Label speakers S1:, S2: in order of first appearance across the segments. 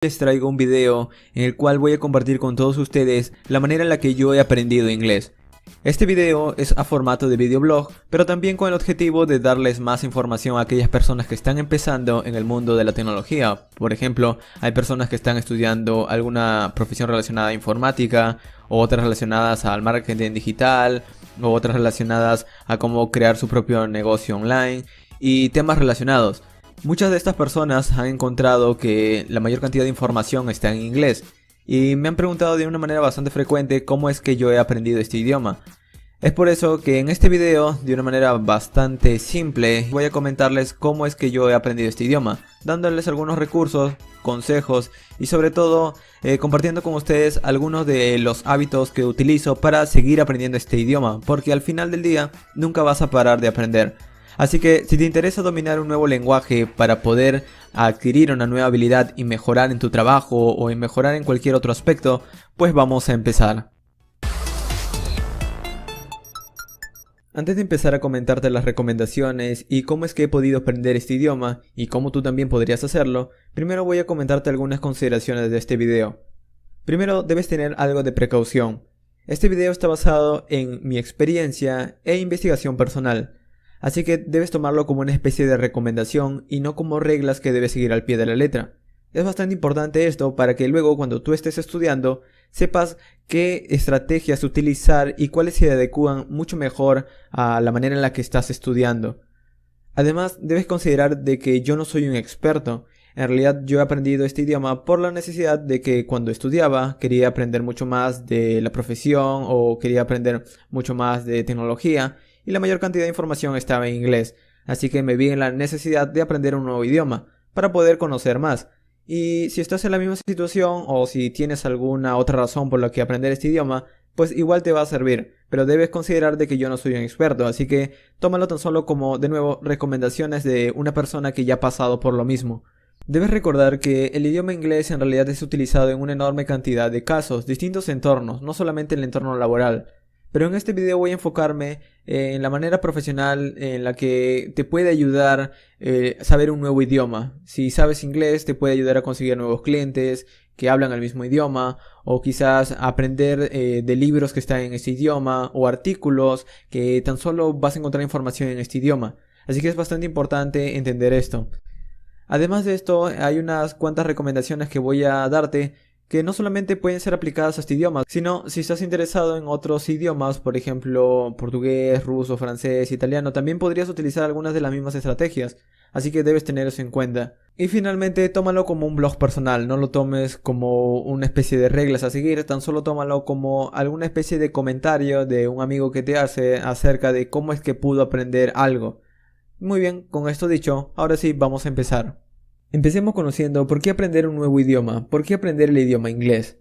S1: Les traigo un video en el cual voy a compartir con todos ustedes la manera en la que yo he aprendido inglés. Este video es a formato de videoblog, pero también con el objetivo de darles más información a aquellas personas que están empezando en el mundo de la tecnología. Por ejemplo, hay personas que están estudiando alguna profesión relacionada a informática, o otras relacionadas al marketing digital, o otras relacionadas a cómo crear su propio negocio online y temas relacionados. Muchas de estas personas han encontrado que la mayor cantidad de información está en inglés y me han preguntado de una manera bastante frecuente cómo es que yo he aprendido este idioma. Es por eso que en este video, de una manera bastante simple, voy a comentarles cómo es que yo he aprendido este idioma, dándoles algunos recursos, consejos y sobre todo compartiendo con ustedes algunos de los hábitos que utilizo para seguir aprendiendo este idioma, porque al final del día nunca vas a parar de aprender. Así que si te interesa dominar un nuevo lenguaje para poder adquirir una nueva habilidad y mejorar en tu trabajo o en mejorar en cualquier otro aspecto, pues vamos a empezar. Antes de empezar a comentarte las recomendaciones y cómo es que he podido aprender este idioma y cómo tú también podrías hacerlo, primero voy a comentarte algunas consideraciones de este video. Primero, debes tener algo de precaución. Este video está basado en mi experiencia e investigación personal. Así que debes tomarlo como una especie de recomendación y no como reglas que debes seguir al pie de la letra. Es bastante importante esto para que luego cuando tú estés estudiando sepas qué estrategias utilizar y cuáles se adecúan mucho mejor a la manera en la que estás estudiando. Además, debes considerar de que yo no soy un experto. En realidad yo he aprendido este idioma por la necesidad de que cuando estudiaba quería aprender mucho más de la profesión o quería aprender mucho más de tecnología. Y la mayor cantidad de información estaba en inglés, así que me vi en la necesidad de aprender un nuevo idioma, para poder conocer más. Y si estás en la misma situación, o si tienes alguna otra razón por la que aprender este idioma, pues igual te va a servir, pero debes considerar de que yo no soy un experto, así que tómalo tan solo como, de nuevo, recomendaciones de una persona que ya ha pasado por lo mismo. Debes recordar que el idioma inglés en realidad es utilizado en una enorme cantidad de casos, distintos entornos, no solamente en el entorno laboral. Pero en este video voy a enfocarme en la manera profesional en la que te puede ayudar saber un nuevo idioma. Si sabes inglés te puede ayudar a conseguir nuevos clientes que hablan el mismo idioma, o quizás aprender de libros que están en este idioma o artículos que tan solo vas a encontrar información en este idioma. Así que es bastante importante entender esto. Además de esto, hay unas cuantas recomendaciones que voy a darte que no solamente pueden ser aplicadas a este idioma, sino si estás interesado en otros idiomas, por ejemplo, portugués, ruso, francés, italiano, también podrías utilizar algunas de las mismas estrategias, así que debes tener eso en cuenta. Y finalmente, tómalo como un blog personal, no lo tomes como una especie de reglas a seguir, tan solo tómalo como alguna especie de comentario de un amigo que te hace acerca de cómo es que pudo aprender algo. Muy bien, con esto dicho, ahora sí vamos a empezar. Empecemos conociendo por qué aprender un nuevo idioma, por qué aprender el idioma inglés.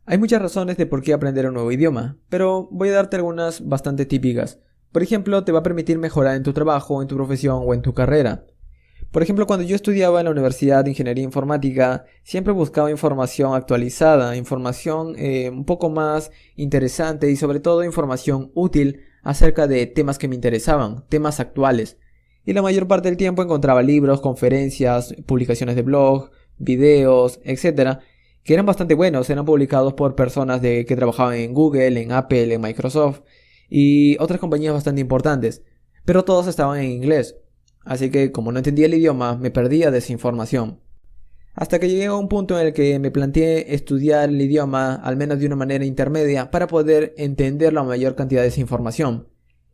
S1: Hay muchas razones de por qué aprender un nuevo idioma, pero voy a darte algunas bastante típicas. Por ejemplo, te va a permitir mejorar en tu trabajo, en tu profesión o en tu carrera. Por ejemplo, cuando yo estudiaba en la Universidad de Ingeniería Informática, siempre buscaba información actualizada, información un poco más interesante y sobre todo información útil acerca de temas que me interesaban, temas actuales. Y la mayor parte del tiempo encontraba libros, conferencias, publicaciones de blog, videos, etcétera, que eran bastante buenos, eran publicados por personas que trabajaban en Google, en Apple, en Microsoft y otras compañías bastante importantes, pero todos estaban en inglés, así que como no entendía el idioma me perdía de esa información. Hasta que llegué a un punto en el que me planteé estudiar el idioma al menos de una manera intermedia para poder entender la mayor cantidad de esa información.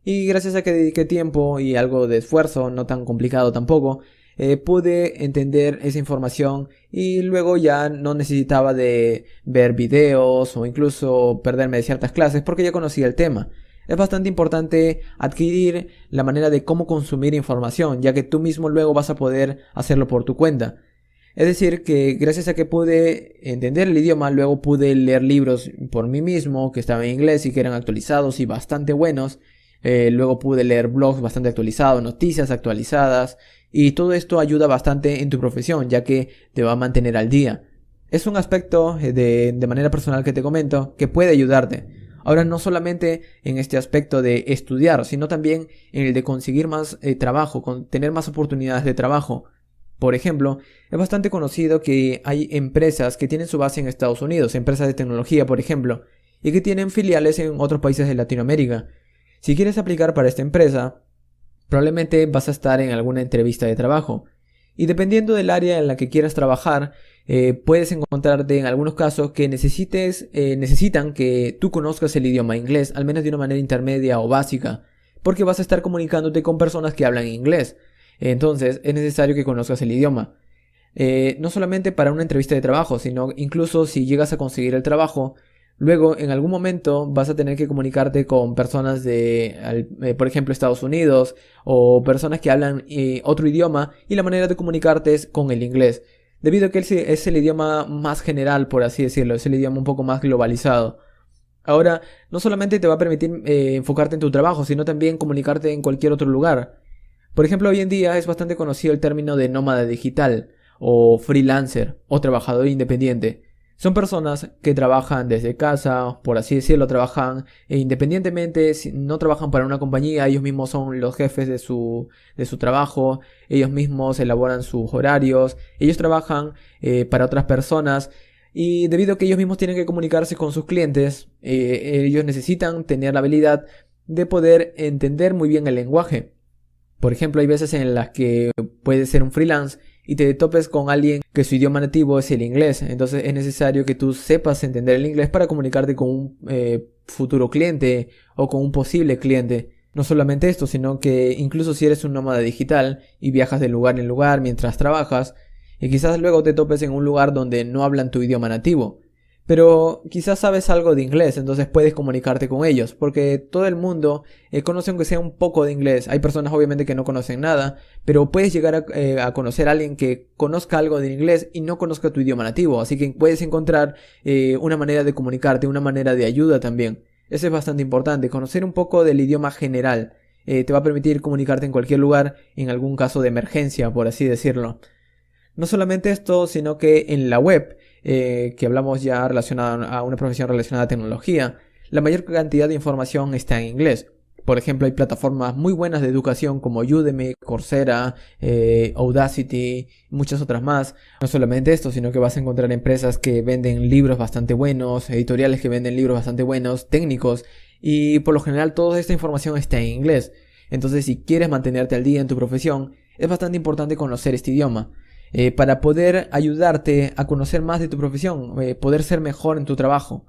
S1: Y gracias a que dediqué tiempo y algo de esfuerzo, no tan complicado tampoco, pude entender esa información y luego ya no necesitaba de ver videos o incluso perderme de ciertas clases porque ya conocía el tema. Es bastante importante adquirir la manera de cómo consumir información, ya que tú mismo luego vas a poder hacerlo por tu cuenta. Es decir, que gracias a que pude entender el idioma, luego pude leer libros por mí mismo que estaban en inglés y que eran actualizados y bastante buenos. Luego pude leer blogs bastante actualizados, noticias actualizadas y todo esto ayuda bastante en tu profesión ya que te va a mantener al día. Es un aspecto de manera personal que te comento que puede ayudarte. Ahora no solamente en este aspecto de estudiar, sino también en el de conseguir más trabajo, tener más oportunidades de trabajo. Por ejemplo, es bastante conocido que hay empresas que tienen su base en Estados Unidos, empresas de tecnología, por ejemplo, y que tienen filiales en otros países de Latinoamérica. Si quieres aplicar para esta empresa, probablemente vas a estar en alguna entrevista de trabajo. Y dependiendo del área en la que quieras trabajar, puedes encontrarte en algunos casos que necesitan que tú conozcas el idioma inglés, al menos de una manera intermedia o básica, porque vas a estar comunicándote con personas que hablan inglés. Entonces es necesario que conozcas el idioma. No solamente para una entrevista de trabajo, sino incluso si llegas a conseguir el trabajo, luego en algún momento vas a tener que comunicarte con personas por ejemplo, Estados Unidos, o personas que hablan otro idioma, y la manera de comunicarte es con el inglés, debido a que es el idioma más general, por así decirlo, es el idioma un poco más globalizado. Ahora, no solamente te va a permitir enfocarte en tu trabajo, sino también comunicarte en cualquier otro lugar. Por ejemplo, hoy en día es bastante conocido el término de nómada digital, o freelancer, o trabajador independiente. Son personas que trabajan desde casa, por así decirlo, trabajan independientemente, no trabajan para una compañía, ellos mismos son los jefes de su trabajo, ellos mismos elaboran sus horarios, ellos trabajan para otras personas, y debido a que ellos mismos tienen que comunicarse con sus clientes, ellos necesitan tener la habilidad de poder entender muy bien el lenguaje. Por ejemplo, hay veces en las que puedes ser un freelance y te topes con alguien que su idioma nativo es el inglés. Entonces es necesario que tú sepas entender el inglés para comunicarte con un futuro cliente o con un posible cliente. No solamente esto, sino que incluso si eres un nómada digital y viajas de lugar en lugar mientras trabajas, y quizás luego te topes en un lugar donde no hablan tu idioma nativo, pero quizás sabes algo de inglés, entonces puedes comunicarte con ellos, porque todo el mundo conoce aunque sea un poco de inglés. Hay personas obviamente que no conocen nada, pero puedes llegar a conocer a alguien que conozca algo de inglés y no conozca tu idioma nativo, así que puedes encontrar una manera de comunicarte, una manera de ayuda también. Eso es bastante importante, conocer un poco del idioma general. Te va a permitir comunicarte en cualquier lugar, en algún caso de emergencia, por así decirlo. No solamente esto, sino que en la web, que hablamos ya relacionada a una profesión relacionada a tecnología, la mayor cantidad de información está en inglés. Por ejemplo, hay plataformas muy buenas de educación como Udemy, Coursera, Audacity, muchas otras más. No solamente esto, sino que vas a encontrar empresas que venden libros bastante buenos, editoriales que venden libros bastante buenos, técnicos, y por lo general toda esta información está en inglés. Entonces, si quieres mantenerte al día en tu profesión, es bastante importante conocer este idioma. Para poder ayudarte a conocer más de tu profesión, poder ser mejor en tu trabajo.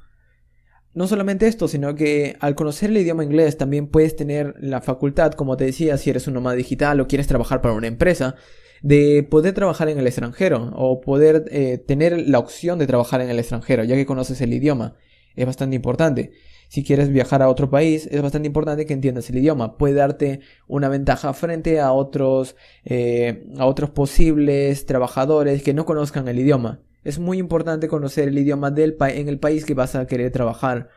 S1: No solamente esto, sino que al conocer el idioma inglés también puedes tener la facultad, como te decía, si eres un nómada digital o quieres trabajar para una empresa, de poder trabajar en el extranjero o poder tener la opción de trabajar en el extranjero, ya que conoces el idioma. Es bastante importante. Si quieres viajar a otro país, es bastante importante que entiendas el idioma. Puede darte una ventaja frente a otros posibles trabajadores que no conozcan el idioma. Es muy importante conocer el idioma en el país que vas a querer trabajar.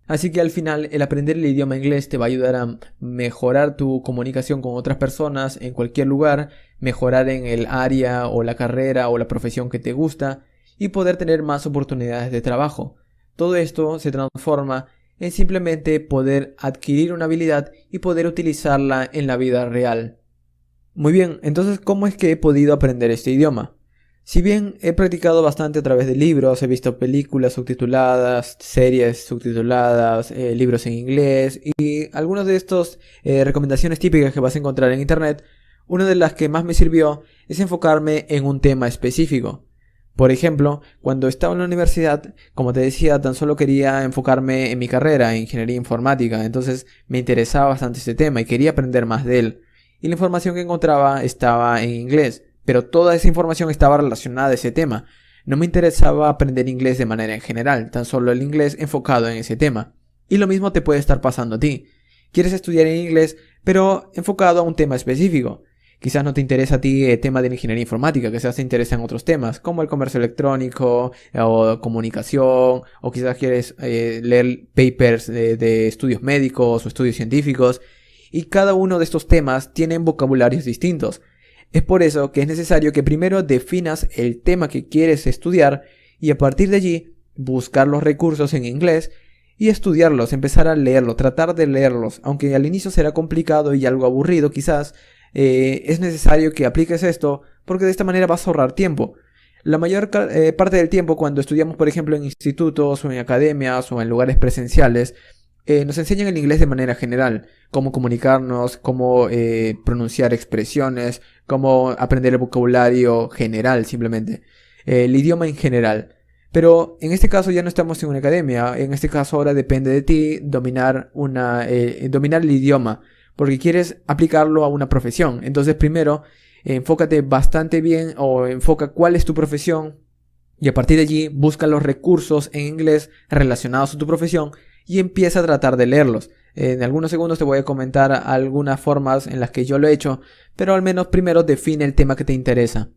S1: Así que al final el aprender el idioma inglés te va a ayudar a mejorar tu comunicación con otras personas en cualquier lugar, mejorar en el área o la carrera o la profesión que te gusta y poder tener más oportunidades de trabajo. Todo esto se transforma en simplemente poder adquirir una habilidad y poder utilizarla en la vida real. Muy bien, entonces ¿cómo es que he podido aprender este idioma? Si bien he practicado bastante a través de libros, he visto películas subtituladas, series subtituladas, libros en inglés y algunas de estas recomendaciones típicas que vas a encontrar en internet, una de las que más me sirvió es enfocarme en un tema específico. Por ejemplo, cuando estaba en la universidad, como te decía, tan solo quería enfocarme en mi carrera, en ingeniería informática, entonces me interesaba bastante este tema y quería aprender más de él. Y la información que encontraba estaba en inglés, pero toda esa información estaba relacionada a ese tema. No me interesaba aprender inglés de manera en general, tan solo el inglés enfocado en ese tema. Y lo mismo te puede estar pasando a ti. Quieres estudiar en inglés, pero enfocado a un tema específico. Quizás no te interesa a ti el tema de la ingeniería informática, quizás te interesan otros temas, como el comercio electrónico, o comunicación, o quizás quieres leer papers de estudios médicos o estudios científicos, y cada uno de estos temas tienen vocabularios distintos. Es por eso que es necesario que primero definas el tema que quieres estudiar, y a partir de allí, buscar los recursos en inglés, y estudiarlos, empezar a leerlos, tratar de leerlos, aunque al inicio será complicado y algo aburrido quizás. es necesario que apliques esto porque de esta manera vas a ahorrar tiempo. La mayor parte del tiempo cuando estudiamos, por ejemplo, en institutos o en academias o en lugares presenciales, nos enseñan el inglés de manera general, cómo comunicarnos, cómo pronunciar expresiones, cómo aprender el vocabulario general simplemente, el idioma en general. Pero en este caso ya no estamos en una academia, en este caso ahora depende de ti dominar el idioma, porque quieres aplicarlo a una profesión. Entonces primero enfócate bastante bien o enfoca cuál es tu profesión y a partir de allí busca los recursos en inglés relacionados a tu profesión y empieza a tratar de leerlos. En algunos segundos te voy a comentar algunas formas en las que yo lo he hecho, pero al menos primero define el tema que te interesa.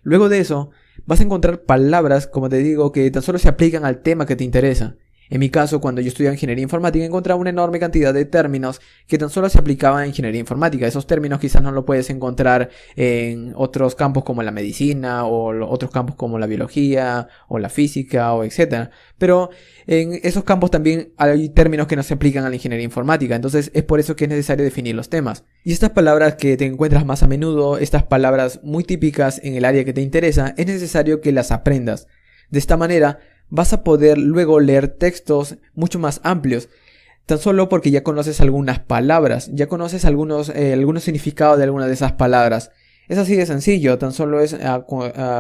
S1: Luego de eso, vas a encontrar palabras, como te digo, que tan solo se aplican al tema que te interesa. En mi caso, cuando yo estudiaba ingeniería informática, encontraba una enorme cantidad de términos que tan solo se aplicaban a ingeniería informática. Esos términos quizás no lo puedes encontrar en otros campos como la medicina o otros campos como la biología o la física o etcétera. Pero en esos campos también hay términos que no se aplican a la ingeniería informática. Entonces es por eso que es necesario definir los temas. Y estas palabras que te encuentras más a menudo, estas palabras muy típicas en el área que te interesa, es necesario que las aprendas. De esta manera vas a poder luego leer textos mucho más amplios, tan solo porque ya conoces algunas palabras, ya conoces algunos significados de algunas de esas palabras. Es así de sencillo, tan solo es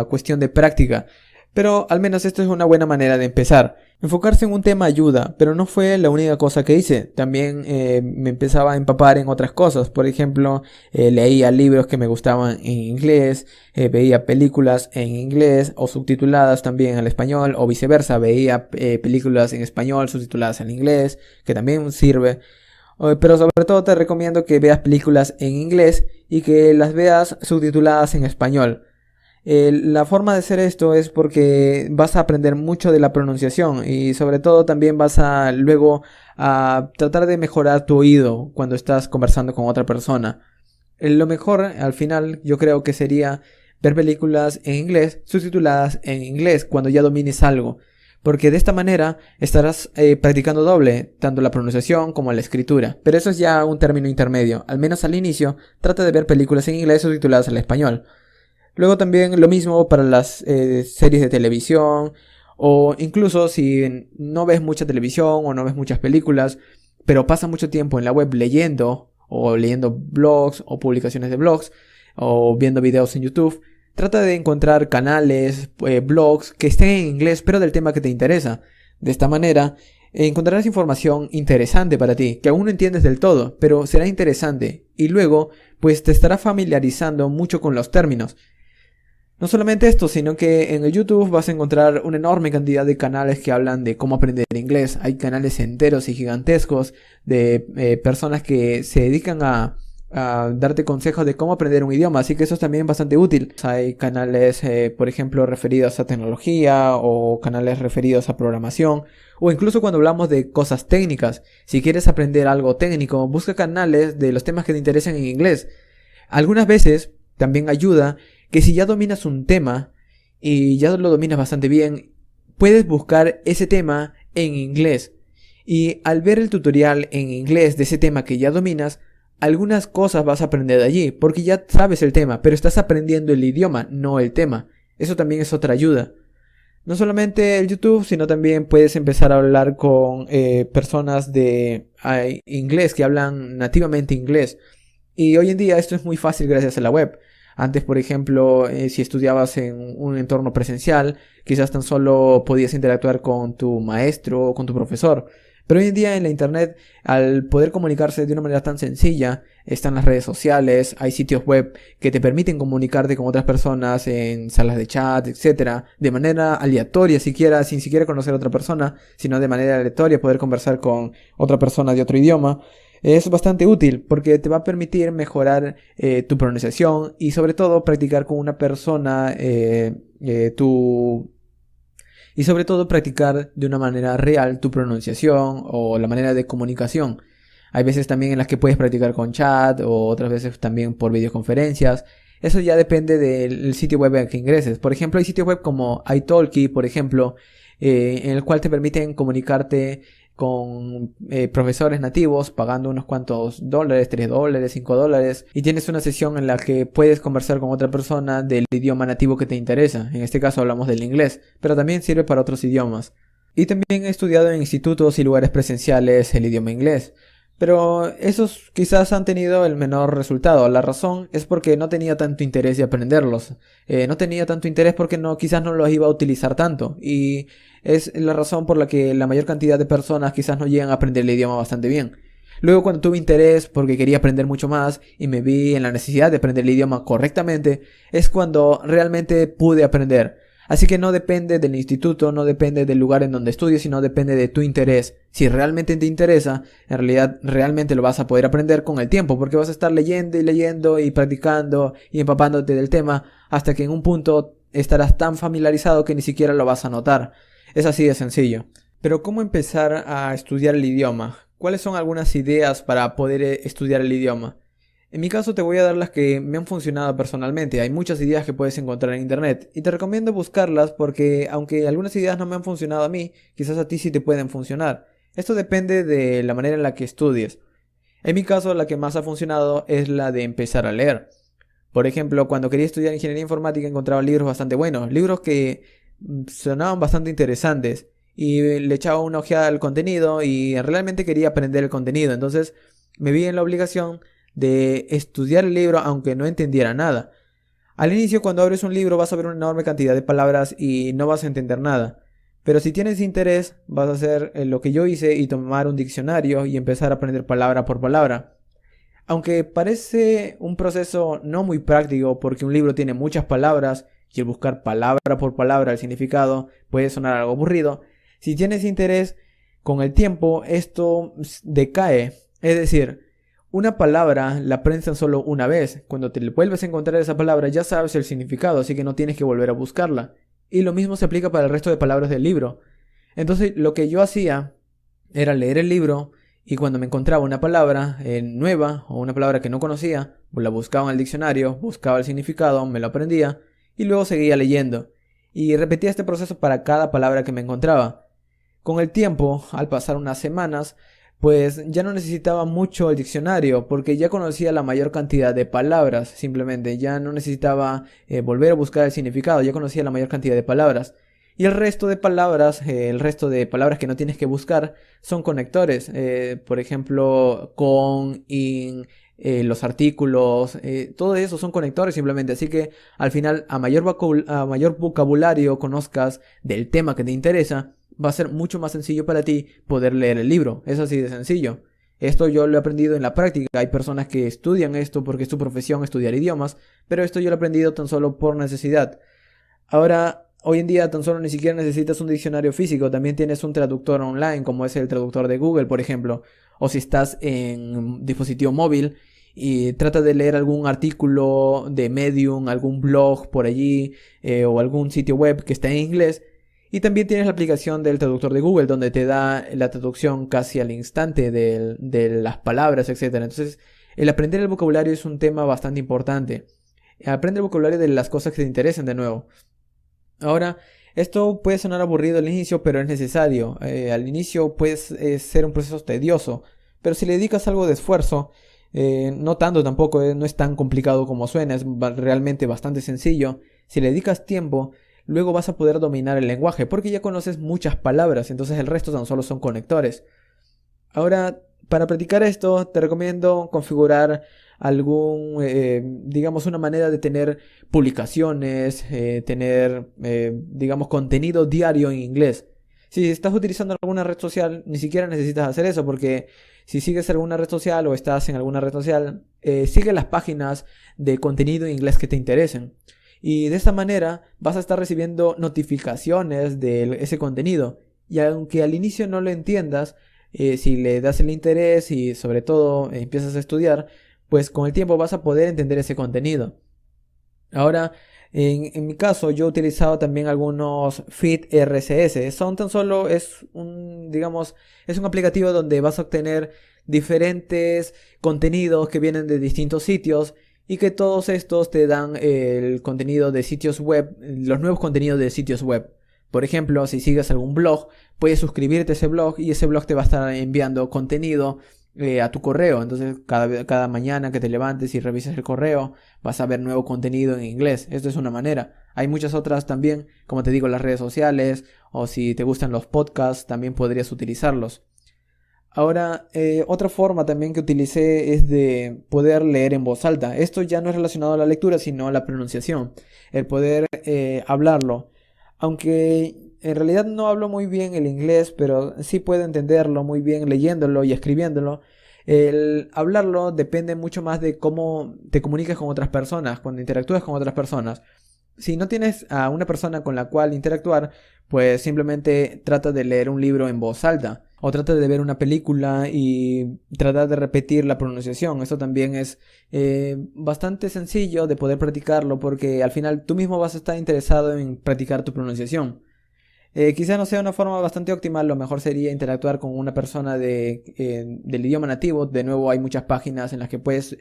S1: cuestión de práctica. Pero al menos esto es una buena manera de empezar. Enfocarse en un tema ayuda, pero no fue la única cosa que hice. También me empezaba a empapar en otras cosas. Por ejemplo, leía libros que me gustaban en inglés, veía películas en inglés o subtituladas también al español, o viceversa, veía películas en español subtituladas en inglés, que también sirve. Pero sobre todo te recomiendo que veas películas en inglés y que las veas subtituladas en español. La forma de hacer esto es porque vas a aprender mucho de la pronunciación y sobre todo también vas a luego a tratar de mejorar tu oído cuando estás conversando con otra persona. Lo mejor al final yo creo que sería ver películas en inglés subtituladas en inglés cuando ya domines algo, porque de esta manera estarás practicando doble, tanto la pronunciación como la escritura. Pero eso es ya un término intermedio. Al menos al inicio trata de ver películas en inglés subtituladas al español. Luego también lo mismo para las series de televisión o incluso si no ves mucha televisión o no ves muchas películas, pero pasas mucho tiempo en la web leyendo o leyendo blogs o publicaciones de blogs o viendo videos en YouTube, trata de encontrar canales, blogs que estén en inglés pero del tema que te interesa. De esta manera encontrarás información interesante para ti, que aún no entiendes del todo, pero será interesante y luego pues te estarás familiarizando mucho con los términos. No solamente esto, sino que en el YouTube vas a encontrar una enorme cantidad de canales que hablan de cómo aprender inglés. Hay canales enteros y gigantescos de personas que se dedican a darte consejos de cómo aprender un idioma, así que eso es también bastante útil. Hay canales, por ejemplo, referidos a tecnología o canales referidos a programación o incluso cuando hablamos de cosas técnicas. Si quieres aprender algo técnico, busca canales de los temas que te interesan en inglés. Algunas veces también ayuda que si ya dominas un tema y ya lo dominas bastante bien, puedes buscar ese tema en inglés. Y al ver el tutorial en inglés de ese tema que ya dominas, algunas cosas vas a aprender de allí, porque ya sabes el tema, pero estás aprendiendo el idioma, no el tema. Eso también es otra ayuda. No solamente el YouTube, sino también puedes empezar a hablar con personas de inglés que hablan nativamente inglés. Y hoy en día esto es muy fácil gracias a la web. Antes, por ejemplo, si estudiabas en un entorno presencial, quizás tan solo podías interactuar con tu maestro o con tu profesor. Pero hoy en día en la internet, al poder comunicarse de una manera tan sencilla, están las redes sociales, hay sitios web que te permiten comunicarte con otras personas en salas de chat, etcétera, de manera aleatoria sin siquiera conocer a otra persona, sino de manera aleatoria poder conversar con otra persona de otro idioma. Es bastante útil porque te va a permitir mejorar tu pronunciación y sobre todo practicar con una persona y sobre todo practicar de una manera real tu pronunciación o la manera de comunicación. Hay veces también en las que puedes practicar con chat o otras veces también por videoconferencias. Eso ya depende del sitio web al que ingreses. Por ejemplo, hay sitios web como italki, por ejemplo, en el cual te permiten comunicarte con profesores nativos pagando unos cuantos dólares, $3, $5, y tienes una sesión en la que puedes conversar con otra persona del idioma nativo que te interesa. En este caso hablamos del inglés, pero también sirve para otros idiomas. Y también he estudiado en institutos y lugares presenciales el idioma inglés. Pero esos quizás han tenido el menor resultado. La razón es porque no tenía tanto interés de aprenderlos. No tenía tanto interés porque quizás no los iba a utilizar tanto. Y es la razón por la que la mayor cantidad de personas quizás no llegan a aprender el idioma bastante bien. Luego, cuando tuve interés porque quería aprender mucho más y me vi en la necesidad de aprender el idioma correctamente, es cuando realmente pude aprender. Así que no depende del instituto, no depende del lugar en donde estudies, sino depende de tu interés. Si realmente te interesa, en realidad realmente lo vas a poder aprender con el tiempo, porque vas a estar leyendo y leyendo y practicando y empapándote del tema hasta que en un punto estarás tan familiarizado que ni siquiera lo vas a notar. Es así de sencillo. Pero ¿cómo empezar a estudiar el idioma? ¿Cuáles son algunas ideas para poder estudiar el idioma? En mi caso te voy a dar las que me han funcionado personalmente. Hay muchas ideas que puedes encontrar en internet y te recomiendo buscarlas porque aunque algunas ideas no me han funcionado a mí, quizás a ti sí te pueden funcionar. Esto depende de la manera en la que estudies. En mi caso la que más ha funcionado es la de empezar a leer. Por ejemplo, cuando quería estudiar ingeniería informática encontraba libros bastante buenos, libros que sonaban bastante interesantes y le echaba una ojeada al contenido y realmente quería aprender el contenido. Entonces me vi en la obligación de estudiar el libro aunque no entendiera nada. Al inicio, cuando abres un libro vas a ver una enorme cantidad de palabras y no vas a entender nada. Pero si tienes interés vas a hacer lo que yo hice y tomar un diccionario y empezar a aprender palabra por palabra. Aunque parece un proceso no muy práctico porque un libro tiene muchas palabras y el buscar palabra por palabra el significado puede sonar algo aburrido, si tienes interés, con el tiempo esto decae. Es decir, una palabra la aprendes tan solo una vez. Cuando te vuelves a encontrar esa palabra ya sabes el significado, así que no tienes que volver a buscarla. Y lo mismo se aplica para el resto de palabras del libro. Entonces lo que yo hacía era leer el libro y cuando me encontraba una palabra nueva o una palabra que no conocía, la buscaba en el diccionario, buscaba el significado, me lo aprendía y luego seguía leyendo. Y repetía este proceso para cada palabra que me encontraba. Con el tiempo, al pasar unas semanas, pues ya no necesitaba mucho el diccionario porque ya conocía la mayor cantidad de palabras, simplemente ya no necesitaba volver a buscar el significado, ya conocía la mayor cantidad de palabras. Y el resto de palabras que no tienes que buscar son conectores, por ejemplo, con, in, los artículos, todo eso son conectores simplemente, así que al final a mayor vocabulario conozcas del tema que te interesa, va a ser mucho más sencillo para ti poder leer el libro. Es así de sencillo. Esto yo lo he aprendido en la práctica. Hay personas que estudian esto porque es su profesión estudiar idiomas, pero esto yo lo he aprendido tan solo por necesidad. Ahora, hoy en día tan solo ni siquiera necesitas un diccionario físico, también tienes un traductor online como es el traductor de Google, por ejemplo. O si estás en un dispositivo móvil y trata de leer algún artículo de Medium, algún blog por allí o algún sitio web que está en inglés. Y también tienes la aplicación del traductor de Google donde te da la traducción casi al instante de las palabras, etc. Entonces, el aprender el vocabulario es un tema bastante importante. Aprende el vocabulario de las cosas que te interesen de nuevo. Ahora, esto puede sonar aburrido al inicio, pero es necesario. Al inicio puede ser un proceso tedioso, pero si le dedicas algo de esfuerzo, no tanto tampoco, no es tan complicado como suena, es realmente bastante sencillo. Si le dedicas tiempo, luego vas a poder dominar el lenguaje porque ya conoces muchas palabras, entonces el resto tan solo son conectores. Ahora, para practicar esto, te recomiendo configurar digamos, una manera de tener publicaciones, tener, digamos, contenido diario en inglés. Si estás utilizando alguna red social, ni siquiera necesitas hacer eso porque si sigues alguna red social o estás en alguna red social, sigue las páginas de contenido en inglés que te interesen. Y de esta manera vas a estar recibiendo notificaciones de ese contenido. Y aunque al inicio no lo entiendas, si le das el interés y sobre todo empiezas a estudiar, pues con el tiempo vas a poder entender ese contenido. Ahora, en mi caso, yo he utilizado también algunos feed RSS. Son tan solo, digamos, es un aplicativo donde vas a obtener diferentes contenidos que vienen de distintos sitios. Y que todos estos te dan el contenido de sitios web, los nuevos contenidos de sitios web. Por ejemplo, si sigues algún blog, puedes suscribirte a ese blog y ese blog te va a estar enviando contenido a tu correo. Entonces cada mañana que te levantes y revises el correo vas a ver nuevo contenido en inglés. Esto es una manera. Hay muchas otras también, como te digo, las redes sociales, o si te gustan los podcasts también podrías utilizarlos. Ahora, otra forma también que utilicé es de poder leer en voz alta. Esto ya no es relacionado a la lectura, sino a la pronunciación. El poder hablarlo. Aunque en realidad no hablo muy bien el inglés, pero sí puedo entenderlo muy bien leyéndolo y escribiéndolo. El hablarlo depende mucho más de cómo te comunicas con otras personas, cuando interactúas con otras personas. Si no tienes a una persona con la cual interactuar, pues simplemente trata de leer un libro en voz alta. O trata de ver una película y tratar de repetir la pronunciación. Esto también es bastante sencillo de poder practicarlo, porque al final tú mismo vas a estar interesado en practicar tu pronunciación. Quizá no sea una forma bastante óptima, lo mejor sería interactuar con una persona del idioma nativo. De nuevo, hay muchas páginas en las que puedes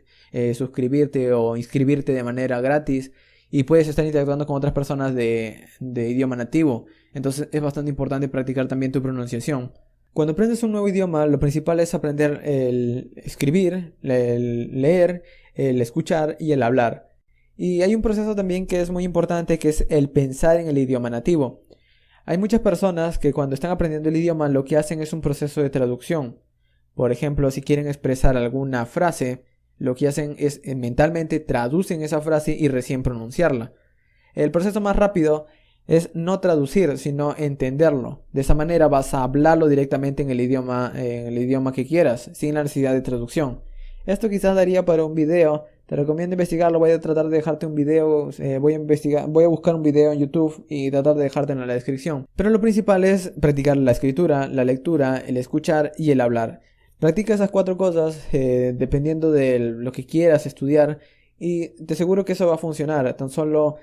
S1: suscribirte o inscribirte de manera gratis y puedes estar interactuando con otras personas de idioma nativo. Entonces es bastante importante practicar también tu pronunciación. Cuando aprendes un nuevo idioma, lo principal es aprender el escribir, el leer, el escuchar y el hablar. Y hay un proceso también que es muy importante, que es el pensar en el idioma nativo. Hay muchas personas que cuando están aprendiendo el idioma lo que hacen es un proceso de traducción. Por ejemplo, si quieren expresar alguna frase, lo que hacen es mentalmente traducen esa frase y recién pronunciarla. El proceso más rápido es no traducir, sino entenderlo. De esa manera vas a hablarlo directamente en el idioma que quieras, sin la necesidad de traducción. Esto quizás daría para un video. Te recomiendo investigarlo. Voy a tratar de dejarte un video. Voy a buscar un video en YouTube y tratar de dejarte en la descripción. Pero lo principal es practicar la escritura, la lectura, el escuchar y el hablar. Practica esas 4 cosas dependiendo de lo que quieras estudiar. Y te aseguro que eso va a funcionar, tan solo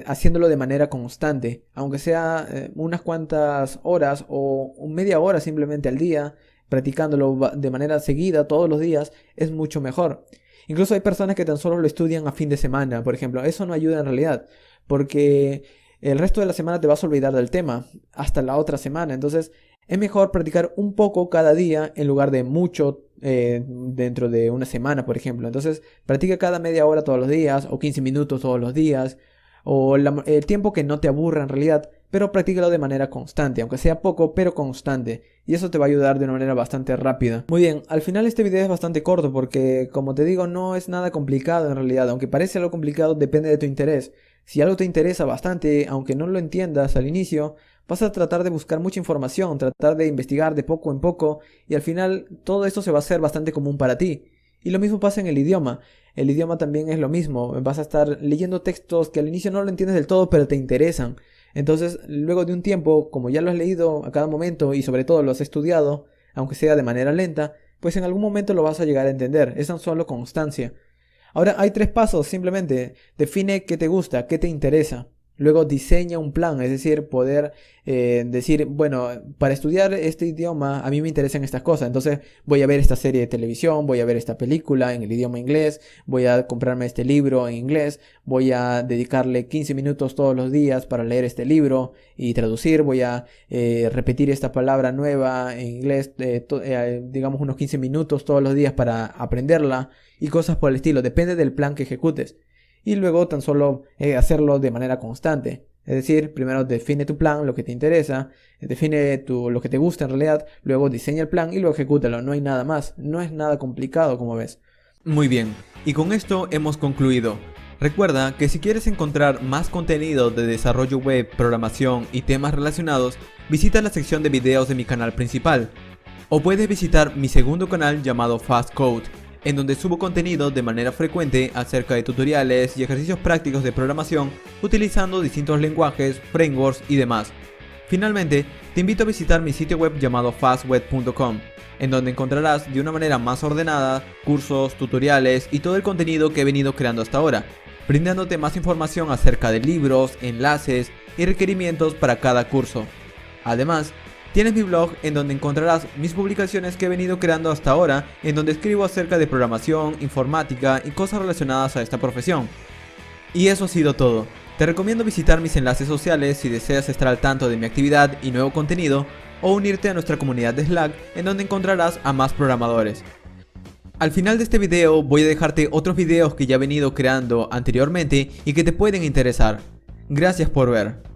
S1: haciéndolo de manera constante, aunque sea unas cuantas horas o media hora simplemente al día, practicándolo de manera seguida todos los días, es mucho mejor. Incluso hay personas que tan solo lo estudian a fin de semana, por ejemplo. Eso no ayuda en realidad, porque el resto de la semana te vas a olvidar del tema, hasta la otra semana. Entonces es mejor practicar un poco cada día en lugar de mucho dentro de una semana, por ejemplo. Entonces practica cada media hora todos los días, o 15 minutos todos los días, o el tiempo que no te aburra en realidad, pero practícalo de manera constante, aunque sea poco, pero constante. Y eso te va a ayudar de una manera bastante rápida. Muy bien, al final este video es bastante corto porque, como te digo, no es nada complicado en realidad. Aunque parece algo complicado, depende de tu interés. Si algo te interesa bastante, aunque no lo entiendas al inicio, vas a tratar de buscar mucha información, tratar de investigar de poco en poco, y al final todo esto se va a hacer bastante común para ti. Y lo mismo pasa en el idioma. El idioma también es lo mismo. Vas a estar leyendo textos que al inicio no lo entiendes del todo, pero te interesan. Entonces, luego de un tiempo, como ya lo has leído a cada momento y sobre todo lo has estudiado, aunque sea de manera lenta, pues en algún momento lo vas a llegar a entender. Es tan solo constancia. Ahora hay 3 pasos, simplemente. Define qué te gusta, qué te interesa. Luego diseña un plan, es decir, poder decir, bueno, para estudiar este idioma a mí me interesan estas cosas, entonces voy a ver esta serie de televisión, voy a ver esta película en el idioma inglés, voy a comprarme este libro en inglés, voy a dedicarle 15 minutos todos los días para leer este libro y traducir, voy a repetir esta palabra nueva en inglés, digamos unos 15 minutos todos los días para aprenderla y cosas por el estilo, depende del plan que ejecutes. Y luego tan solo hacerlo de manera constante. Es decir, primero define tu plan, lo que te interesa, define lo que te gusta en realidad, luego diseña el plan y luego ejecútalo. No hay nada más, no es nada complicado como ves. Muy bien, y con esto hemos concluido. Recuerda que si quieres encontrar más contenido de desarrollo web, programación y temas relacionados, visita la sección de videos de mi canal principal. O puedes visitar mi segundo canal llamado Fast Code, en donde subo contenido de manera frecuente acerca de tutoriales y ejercicios prácticos de programación utilizando distintos lenguajes, frameworks y demás. Finalmente, te invito a visitar mi sitio web llamado fastweb.com, en donde encontrarás de una manera más ordenada cursos, tutoriales y todo el contenido que he venido creando hasta ahora, brindándote más información acerca de libros, enlaces y requerimientos para cada curso. Además, tienes mi blog en donde encontrarás mis publicaciones que he venido creando hasta ahora, en donde escribo acerca de programación, informática y cosas relacionadas a esta profesión. Y eso ha sido todo. Te recomiendo visitar mis enlaces sociales si deseas estar al tanto de mi actividad y nuevo contenido, o unirte a nuestra comunidad de Slack, en donde encontrarás a más programadores. Al final de este video voy a dejarte otros videos que ya he venido creando anteriormente y que te pueden interesar. Gracias por ver.